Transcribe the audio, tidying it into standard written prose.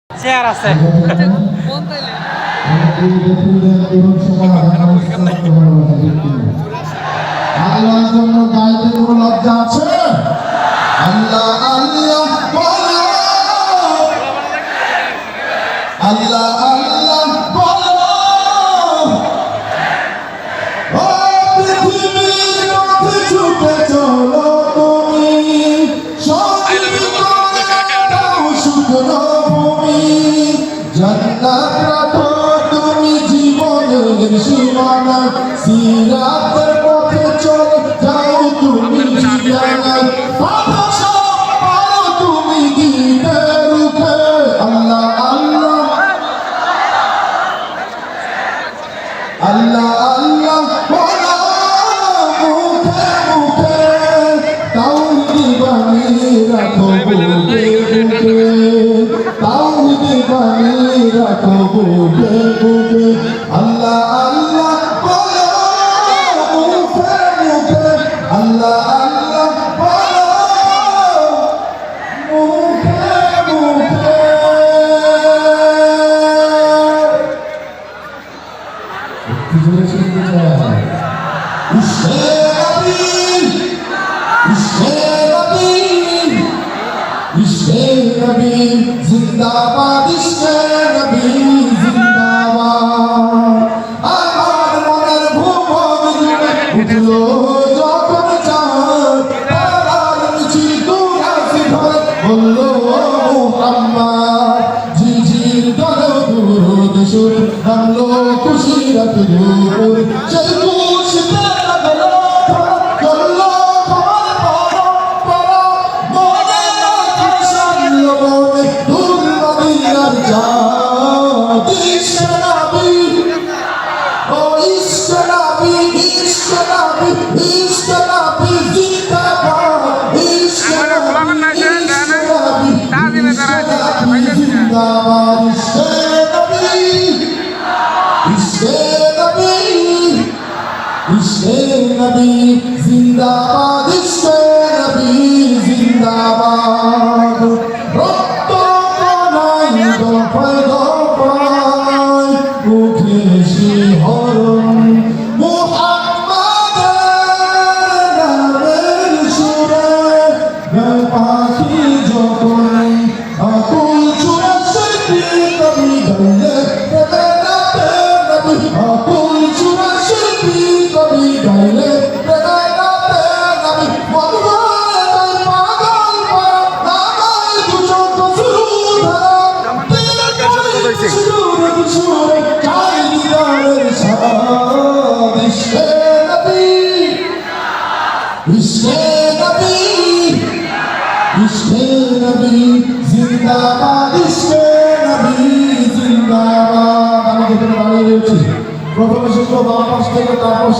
Chair আছে আল্লাহর জন্য গাইতে কোনো লজ্জা আছে? আল্লাহ আল্লাহ বলো, আল্লাহ আল্লাহ বলো। ও পৃথিবীর পথে ছুটে চলো তুমি, শুকনো ভূমি জান্নাত রাখো তুমি জীবনের সীমানা, সিরাতের পথে চলে যাও তুমি জিয়ানায়, পারো তুমি দিনে রুখে। আল্লাহ আল্লাহ আল্লাহ আল্লাহ বলো মুখে মুখে, তাওহীদ বানিয়ে রাখো বুকে বুকে, তাওহীদ বানিয়ে রাখো বুকে বুকে। আল্লাহ আল্লাহ বলো মুখে মুখে, আল্লাহ আল্লাহ বলো মুখে মুখে। একটু জোরে শুনতে চাই। ইশকে নবী, ইশকে নবী, ইশকে নবী জিন্দাবাদ, ইশকে নবী জিন্দাবাদ। আমার মনের ভুবন জুড়ে উঠলো যখন চাঁদ, তারার মিছিল কুরাসি ধরে বললো মুহাম্মদ, ঝিঝির দলে দুরুদ সুর নামলো খুশির দুপুর, সেই খুশিতে লাগলো করলো তোমার পরো মনে শানলো মনে দূর মদিনার চাঁদ। ইশকে নবী, ও ইশকে নবী, ইশকে নবী, ইশকে নবী জিন্দাবাদ, ইশকে নবী, ইশকে নবী, ইশকে নবী জিন্দাবাদ। ইশকে নবী, ইশকে নবী জিন্দাবাদ, ইশকে নবী জিন্দাবাদ। রক্ত কণায় দফায় দফায় উঠে শিহরণ, মুহাম্মাদের নামের সুরে পাখি যখন আকুল ছুড়ে শিল্পী কবি গাইলে প্রেমের নবী, আকুল ছুড়ে শিল্পী কবি গাইলে প্রেমের নবী। মধুবনে তাই পাগল পারা নাগায় দুচোখ সুরধারা, দিলের কই সুরে সুরে চাই দিদারের স্বাদ। ইশকে নবী, ইশকে নবী, ইশকে নবী জিন্দাবাদ, ইশকে নবী জিন্দাবাদ। আমি যেখানে দাঁড়িয়ে রয়েছি প্রথমে শিখবো বাম পাশ থেকে, তারপর